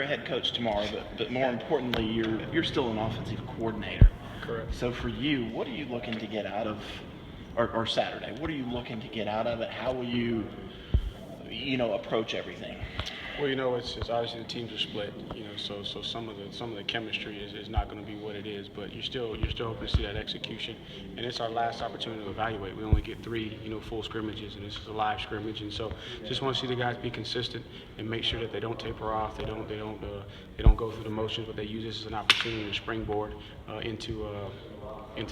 a head coach tomorrow, but more importantly, you're still an offensive coordinator. Correct. So for you, what are you looking to get out of, or Saturday? What are you looking to get out of it? How will you, approach everything? Well, it's obviously the teams are split. So some of the chemistry is not going to be what it is, but you're still hoping to see that execution, and it's our last opportunity to evaluate. We only get 3 full scrimmages, and this is a live scrimmage, and so just want to see the guys be consistent and make sure that they don't taper off, they don't go through the motions, but they use this as an opportunity to springboard into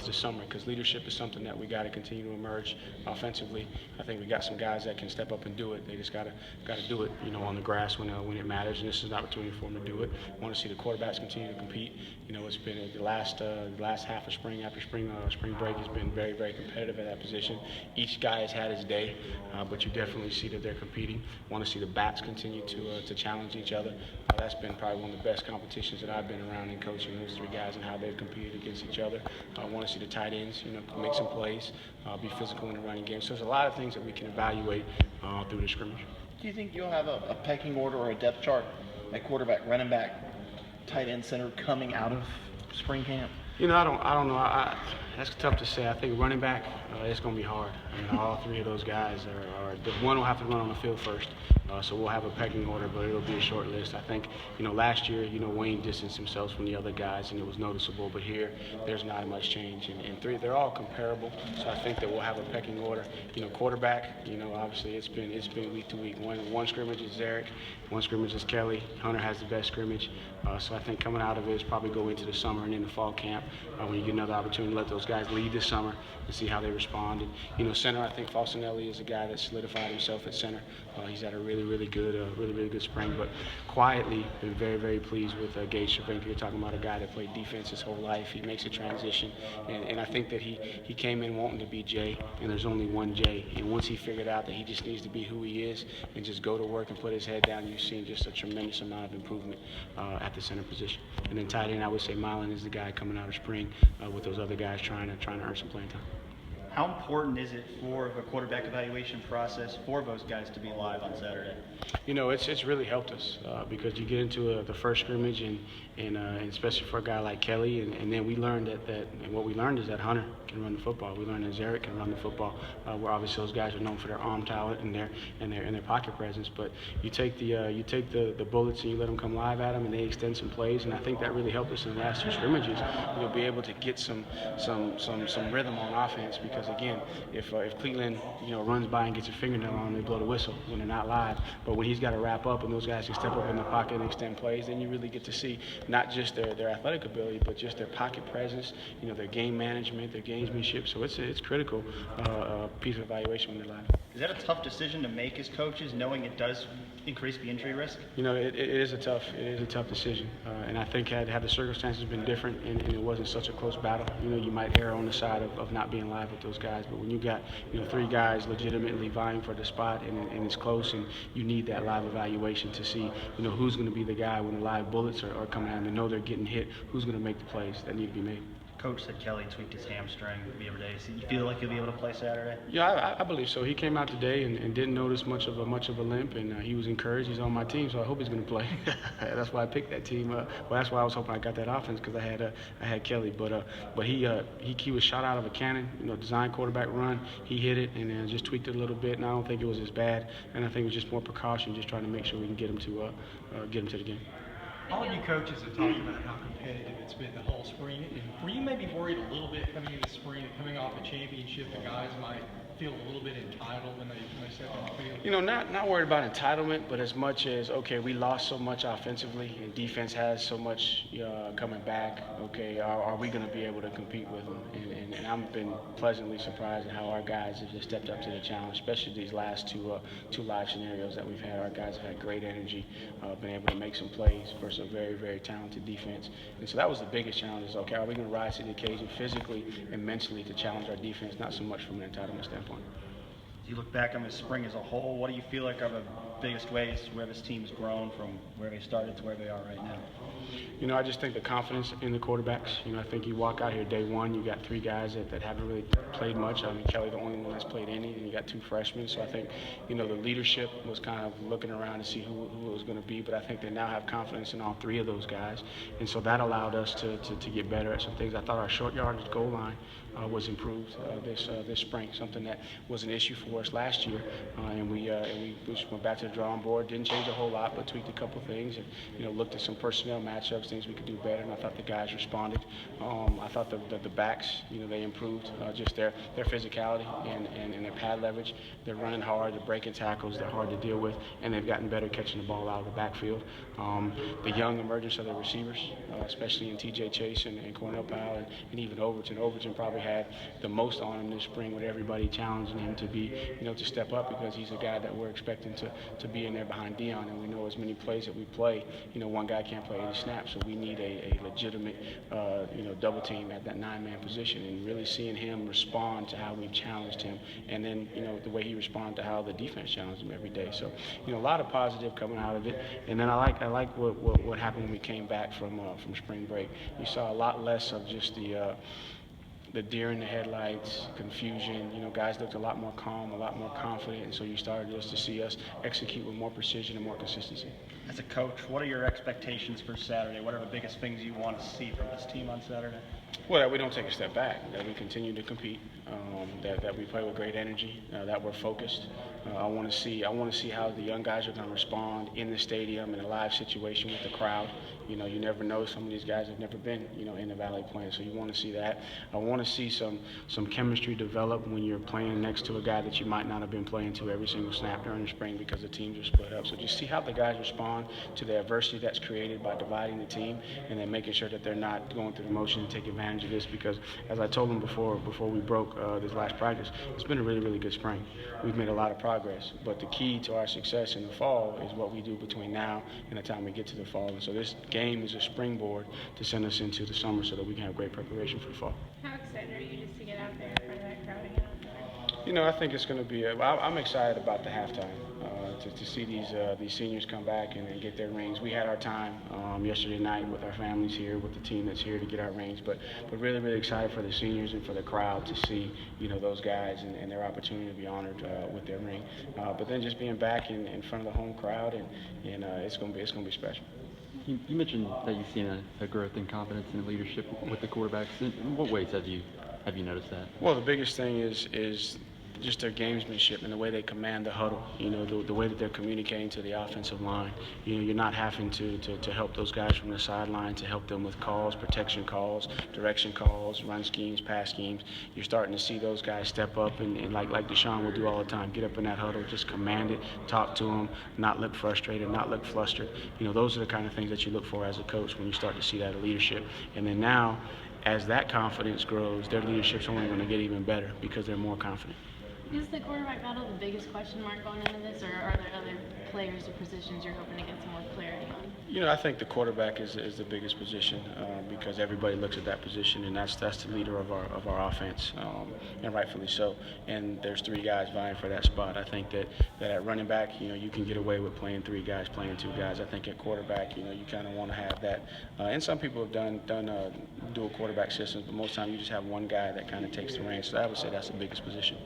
the summer, because leadership is something that we got to continue to emerge offensively. I think we got some guys that can step up and do it. They just got to do it, on the grass when it matters, and this is an opportunity for them to do it. I want to see the quarterbacks continue to compete. It's been the last half of spring after spring break has been very, very competitive at that position. Each guy has had his day, but you definitely see that they're competing. I want to see the backs continue to challenge each other. That's been probably one of the best competitions that I've been around in coaching, those 3 guys and how they've competed against each other. I want to see the tight ends, make some plays, be physical in the running game. So there's a lot of things that we can evaluate through the scrimmage. Do you think you'll have a pecking order or a depth chart at quarterback, running back, tight end, center coming out of spring camp? I don't know. That's tough to say. I think running back, it's going to be hard. All 3 of those guys are the one will have to run on the field first. So we'll have a pecking order, but it'll be a short list. I think, last year, Wayne distanced himself from the other guys, and it was noticeable. But here, there's not much change. And 3, they're all comparable. So I think that we'll have a pecking order. Quarterback, obviously it's been week to week. One scrimmage is Eric, one scrimmage is Kelly. Hunter has the best scrimmage. So I think coming out of it is probably go into the summer and into fall camp when you get another opportunity to let those guys lead this summer and see how they respond. And center, I think Falsinelli is a guy that solidified himself at center. He's had a really good spring, but quietly been very, very pleased with Gage Cervenka. You're talking about a guy that played defense his whole life. He makes a transition, and I think that he came in wanting to be Jay, and there's only one Jay. And once he figured out that he just needs to be who he is and just go to work and put his head down, you've seen just a tremendous amount of improvement at the center position. And then tight end, I would say Milan is the guy coming out of spring with those other guys trying to earn some playing time. How important is it for the quarterback evaluation process for those guys to be live on Saturday? It's really helped us because you get into the first scrimmage and especially for a guy like Kelly, and then we learned and what we learned is that Hunter can run the football. We learned that Zarek can run the football. Where obviously those guys are known for their arm talent and their pocket presence. But you take the bullets and you let them come live at them, and they extend some plays. And I think that really helped us in the last 2 scrimmages. You'll be able to get some rhythm on offense because again, if Cleveland runs by and gets a fingernail on them, they blow the whistle when they're not live. But when he's got to wrap up and those guys can step up in the pocket and extend plays, then you really get to see not just their athletic ability, but just their pocket presence, their game management, their gamesmanship. So it's critical piece of evaluation when they're live. Is that a tough decision to make as coaches, knowing it does increase the injury risk? It is a tough decision, and I think had the circumstances been different and it wasn't such a close battle, you might err on the side of not being live with those guys. But when you got 3 guys legitimately vying for the spot and it's close, and you need that live evaluation to see who's going to be the guy when the live bullets are coming at them and know they're getting hit, who's going to make the plays that need to be made. Coach said Kelly tweaked his hamstring the other day. So you feel like he'll be able to play Saturday? Yeah, I believe so. He came out today and didn't notice much of a limp, and he was encouraged. He's on my team, so I hope he's going to play. That's why I picked that team. Well, that's why I was hoping I got that offense because I had Kelly. But he was shot out of a cannon. Design quarterback run. He hit it and just tweaked it a little bit. And I don't think it was as bad. And I think it was just more precaution, just trying to make sure we can get him to the game. All you coaches have talked about how competitive it's been the whole spring. And were you maybe worried a little bit coming into spring, coming off a championship, the guys might feel a little bit entitled when they step on the field? Not worried about entitlement, but as much as, okay, we lost so much offensively and defense has so much coming back, okay, are we going to be able to compete with them? And I've been pleasantly surprised at how our guys have just stepped up to the challenge, especially these last two live scenarios that we've had. Our guys have had great energy, been able to make some plays versus a very, very talented defense. And so that was the biggest challenge is, okay, are we going to rise to the occasion physically and mentally to challenge our defense, not so much from an entitlement standpoint. As you look back on this spring as a whole, what do you feel like are the biggest ways where this team's grown from where they started to where they are right now? You know, I just think the confidence in the quarterbacks. You know, I think you walk out here day one, you got 3 guys that haven't really played much. I mean, Kelly, the only one that's played any, and you got 2 freshmen. So I think, you know, the leadership was kind of looking around to see who it was going to be. But I think they now have confidence in all 3 of those guys. And so that allowed us to get better at some things. I thought our short yardage goal line was improved this spring, something that was an issue for us last year. And we just went back to the drawing board, didn't change a whole lot, but tweaked a couple things and, you know, looked at some personnel matchups, things we could do better, and I thought the guys responded. I thought the backs, you know, they improved just their physicality and their pad leverage. They're running hard, they're breaking tackles, they're hard to deal with, and they've gotten better catching the ball out of the backfield. The young emergence of the receivers, especially in TJ Chase and Cornell Powell and even Overton. Overton probably had the most on him this spring with everybody challenging him to be, you know, to step up because he's a guy that we're expecting to be in there behind Dion, and we know as many plays that we play, you know, one guy can't play any snaps, so we need a legitimate, you know, double team at that 9-man position, and really seeing him respond to how we've challenged him, and then, you know, the way he responded to how the defense challenged him every day. So, you know, a lot of positive coming out of it, and then I like what happened when we came back from spring break. You saw a lot less of just the deer in the headlights, confusion. You know, guys looked a lot more calm, a lot more confident, and so you started just to see us execute with more precision and more consistency. As a coach, what are your expectations for Saturday? What are the biggest things you want to see from this team on Saturday? Well, that we don't take a step back, that we continue to compete, that we play with great energy, that we're focused. I want to see how the young guys are going to respond in the stadium in a live situation with the crowd. You know, you never know. Some of these guys have never been, you know, in the Valley playing, so you want to see that. I want to see some chemistry develop when you're playing next to a guy that you might not have been playing to every single snap during the spring because the teams are split up. So just see how the guys respond to the adversity that's created by dividing the team, and then making sure that they're not going through the motion and take advantage of this. Because as I told them before we broke this last practice, it's been a really, really good spring. We've made a lot of progress, but the key to our success in the fall is what we do between now and the time we get to the fall. And so this game is a springboard to send us into the summer so that we can have great preparation for the fall. How excited are you just to get out there in front of that crowd again? You know, I think it's going to be. I'm excited about the halftime to see these seniors come back and get their rings. We had our time yesterday night with our families here, with the team that's here to get our rings. But really, really excited for the seniors and for the crowd to see, you know, those guys and their opportunity to be honored with their ring. But then just being back in front of the home crowd and it's going to be special. You mentioned that you've seen a growth in confidence and leadership with the quarterbacks. In what ways have you noticed that? Well, the biggest thing is just their gamesmanship and the way they command the huddle. You know, the way that they're communicating to the offensive line. You know, you're not having to help those guys from the sideline, to help them with calls, protection calls, direction calls, run schemes, pass schemes. You're starting to see those guys step up and like Deshaun will do all the time, get up in that huddle, just command it, talk to them, not look frustrated, not look flustered. You know, those are the kind of things that you look for as a coach when you start to see that leadership. And then now, as that confidence grows, their leadership's only going to get even better because they're more confident. Is the quarterback battle the biggest question mark going into this, or are there other players or positions you're hoping to get some more clarity on? You know, I think the quarterback is the biggest position because everybody looks at that position, and that's the leader of our offense, and rightfully so. And there's 3 guys vying for that spot. I think that at running back, you know, you can get away with playing 3 guys, playing 2 guys. I think at quarterback, you know, you kind of want to have that. And some people have done dual quarterback systems, but most times you just have one guy that kind of takes the reins. So I would say that's the biggest position.